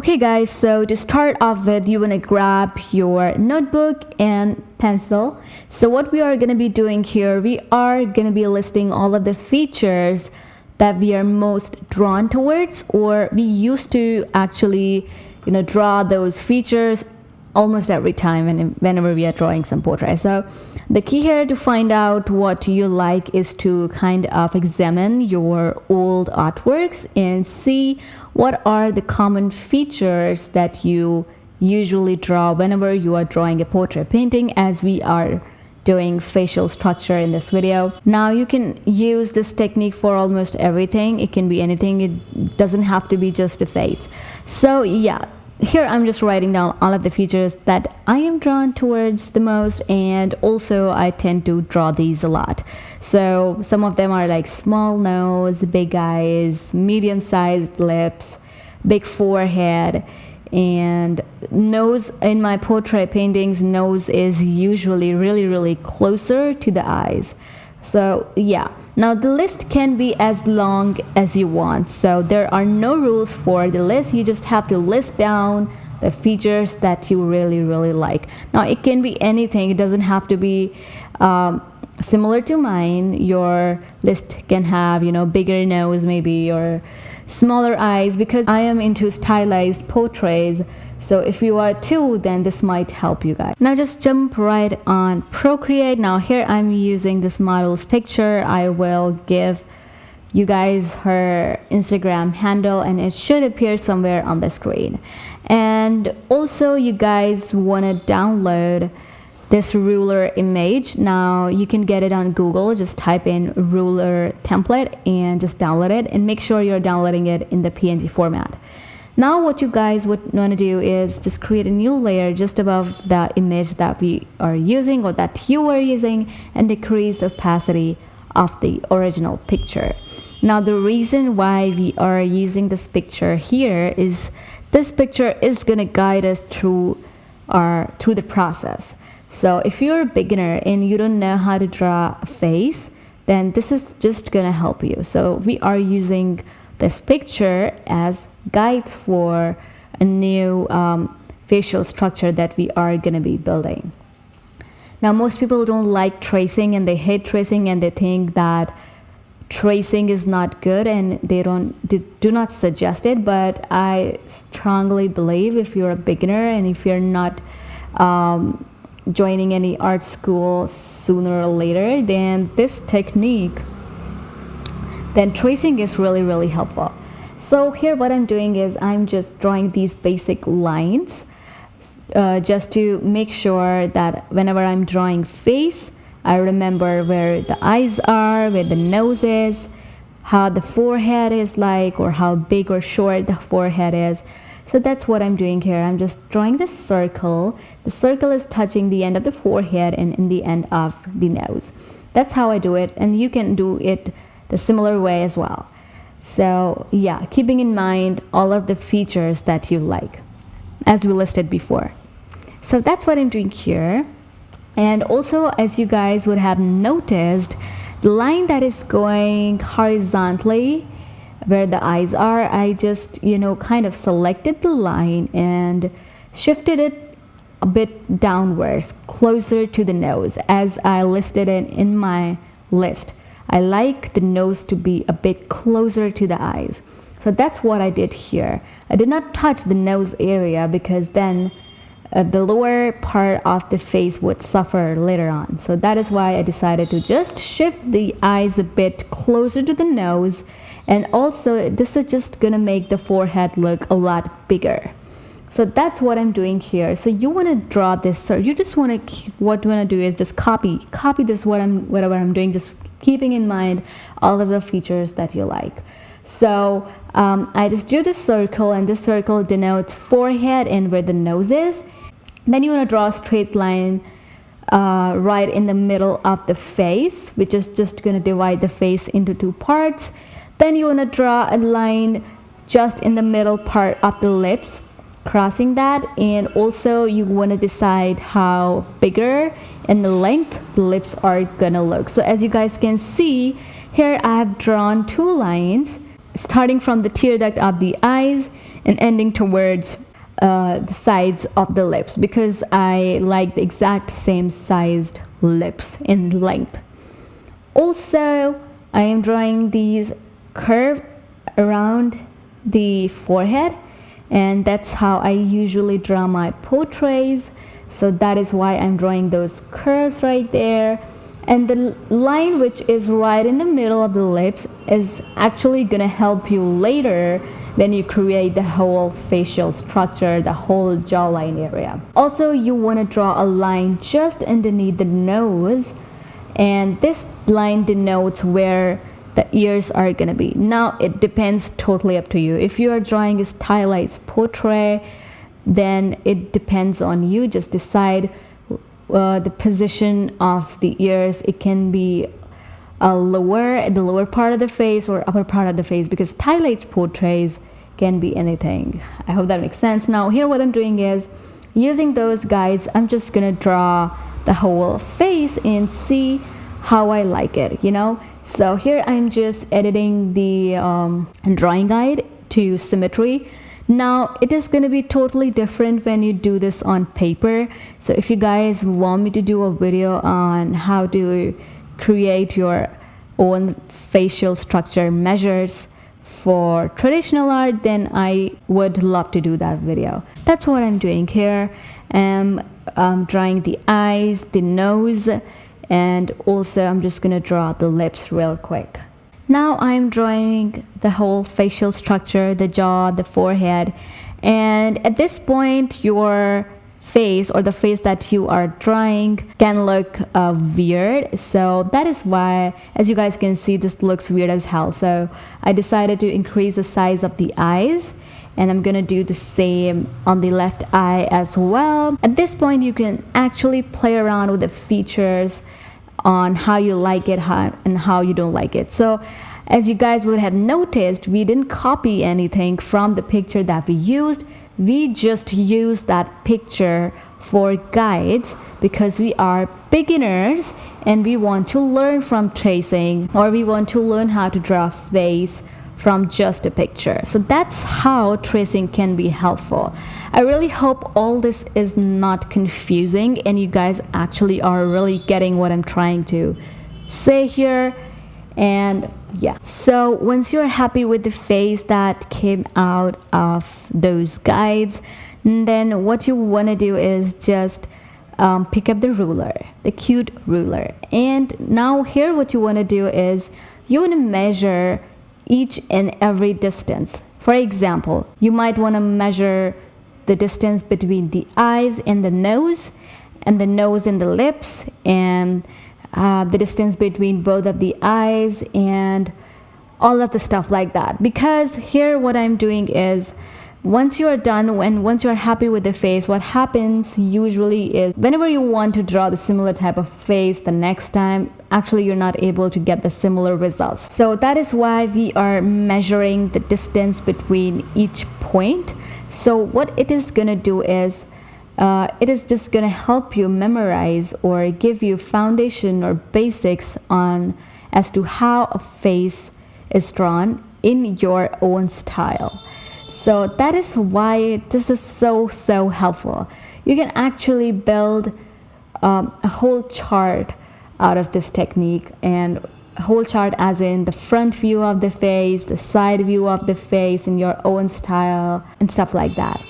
Okay guys, so to start off with, you want to grab your notebook and pencil. So what we are going to be doing here, we are going to be listing all of the features that we are most drawn towards, or we used to actually draw those features almost every time whenever we are drawing some portrait. So the key here to find out what you like is to kind of examine your old artworks and see what are the common features that you usually draw whenever you are drawing a portrait painting, as we are doing facial structure in this video. Now you can use this technique for almost everything. It can be anything. It doesn't have to be just the face. So yeah, here I'm just writing down all of the features that I am drawn towards the most, and also I tend to draw these a lot. So some of them are like small nose, big eyes, medium-sized lips, big forehead, and nose. In my portrait paintings, nose is usually really closer to the eyes. So yeah, now the list can be as long as you want, so there are no rules for the list. You just have to list down the features that you really like. Now it can be anything. It doesn't have to be similar to mine. Your list can have bigger nose maybe, or smaller eyes, because I am into stylized portraits. So if you are too, then this might help you guys. Now just jump right on Procreate. Now here I'm using this model's picture. I will give you guys her Instagram handle and it should appear somewhere on the screen. And also you guys want to download this ruler image. Now you can get it on Google. Just type in ruler template and just download it, and make sure you're downloading it in the PNG format. Now what you guys would want to do is just create a new layer just above the image that we are using or that you are using, and decrease the opacity of the original picture. Now the reason why we are using this picture here is this picture is going to guide us through the process. So if you're a beginner and you don't know how to draw a face, then this is just going to help you. So we are using this picture as guides for a new facial structure that we are going to be building. Now most people don't like tracing, and they hate tracing, and they think that tracing is not good, and they do not suggest it. But I strongly believe if you're a beginner and if you're not joining any art school sooner or later, then this technique, then tracing is really helpful. So here what I'm doing is I'm just drawing these basic lines just to make sure that whenever I'm drawing face, I remember where the eyes are, where the nose is, how the forehead is like, or how big or short the forehead is. So that's what I'm doing here. I'm just drawing this circle. The circle is touching the end of the forehead and in the end of the nose. That's how I do it, and you can do it the similar way as well. So yeah, keeping in mind all of the features that you like, as we listed before. So that's what I'm doing here. And also, as you guys would have noticed, the line that is going horizontally where the eyes are, I just kind of selected the line and shifted it a bit downwards, closer to the nose, as I listed it in my list. I like the nose to be a bit closer to the eyes. So that's what I did here. I did not touch the nose area, because then the lower part of the face would suffer later on. So that is why I decided to just shift the eyes a bit closer to the nose. And also this is just gonna make the forehead look a lot bigger. So that's what I'm doing here. So you want to draw this, so you just want to, what you want to do is just copy this, whatever I'm doing, just keeping in mind all of the features that you like. So I just drew this circle, and this circle denotes forehead and where the nose is. Then you want to draw a straight line right in the middle of the face, which is just going to divide the face into two parts. Then you want to draw a line just in the middle part of the lips, crossing that. And also you want to decide how bigger and the length the lips are gonna look. So as you guys can see here, I have drawn two lines starting from the tear duct of the eyes and ending towards the sides of the lips, because I like the exact same sized lips in length. Also, I am drawing these curves around the forehead, and that's how I usually draw my portraits. So that is why I'm drawing those curves right there. And the line which is right in the middle of the lips is actually gonna help you later when you create the whole facial structure, the whole jawline area. Also, you wanna draw a line just underneath the nose, and this line denotes where the ears are gonna be. Now, it depends totally up to you. If you are drawing a stylized portrait, then it depends on you. Just decide the position of the ears. It can be the lower part of the face or upper part of the face, because stylized portraits can be anything. I hope that makes sense. Now here what I'm doing is using those guides, I'm just gonna draw the whole face and see how I like it, you know. So here I'm just editing the drawing guide to symmetry. Now it is going to be totally different when you do this on paper. So if you guys want me to do a video on how to create your own facial structure measures for traditional art, then I would love to do that video. That's what I'm doing here. I'm drawing the eyes, the nose, and also I'm just going to draw the lips real quick. Now I'm drawing the whole facial structure, the jaw, the forehead, and at this point your face or the face that you are drawing can look weird. So that is why, as you guys can see, this looks weird as hell. So I decided to increase the size of the eyes, and I'm gonna do the same on the left eye as well. At this point you can actually play around with the features on how you like it and how you don't like it. So as you guys would have noticed, we didn't copy anything from the picture that we used. We just used that picture for guides because we are beginners and we want to learn from tracing, or we want to learn how to draw a face from just a picture. So that's how tracing can be helpful. I really hope all this is not confusing and you guys actually are really getting what I'm trying to say here. And yeah, so once you're happy with the face that came out of those guides, then what you want to do is just pick up the ruler, the cute ruler. And now here what you want to do is you want to measure each and every distance. For example, you might want to measure the distance between the eyes and the nose and the lips, and the distance between both of the eyes and all of the stuff like that. Because here what I'm doing is, once you're done, once you're happy with the face, what happens usually is whenever you want to draw the similar type of face the next time, actually you're not able to get the similar results. So that is why we are measuring the distance between each point. So what it is gonna do is it is just gonna help you memorize or give you foundation or basics on as to how a face is drawn in your own style. So that is why this is so helpful. You can actually build a whole chart out of this technique, and a whole chart as in the front view of the face, the side view of the face in your own style and stuff like that.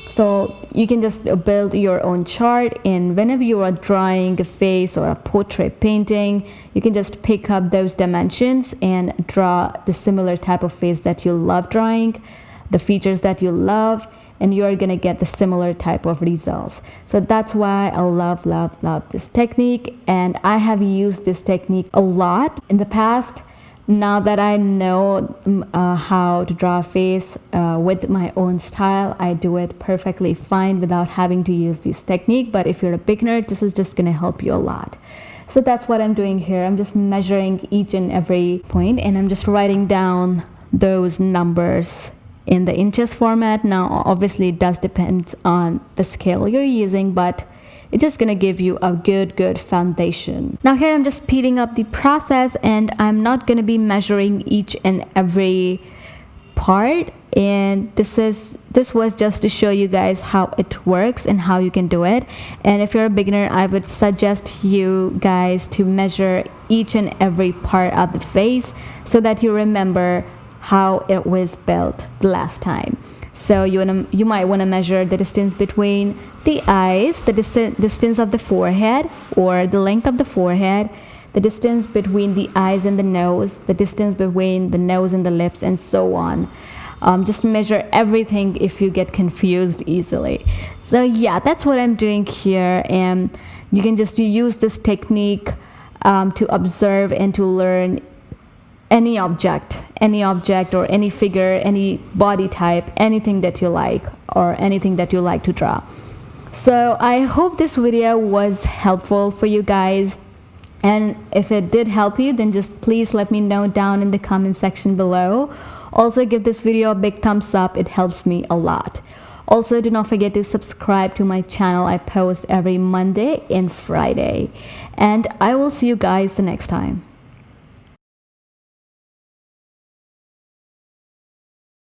So you can just build your own chart, and whenever you are drawing a face or a portrait painting, you can just pick up those dimensions and draw the similar type of face that you love drawing, the features that you love, and you're gonna get the similar type of results. So that's why I love this technique, and I have used this technique a lot in the past. Now that I know how to draw a face with my own style, I do it perfectly fine without having to use this technique. But if you're a beginner, this is just gonna help you a lot. So that's what I'm doing here. I'm just measuring each and every point, and I'm just writing down those numbers in the inches format. Now obviously it does depend on the scale you're using, but it's just gonna give you a good foundation. Now here I'm just speeding up the process, and I'm not gonna be measuring each and every part, and this was just to show you guys how it works and how you can do it. And if you're a beginner, I would suggest you guys to measure each and every part of the face so that you remember how it was built the last time. So you might want to measure the distance between the eyes, the distance of the forehead, or the length of the forehead, the distance between the eyes and the nose, the distance between the nose and the lips, and so on. Just measure everything if you get confused easily. So yeah, that's what I'm doing here, and you can just use this technique to observe and to learn any object or any figure, any body type, anything that you like, or anything that you like to draw. So I hope this video was helpful for you guys, and if it did help you, then just please let me know down in the comment section below. Also, give this video a big thumbs up, it helps me a lot. Also, do not forget to subscribe to my channel. I post every Monday and Friday, and I will see you guys the next time.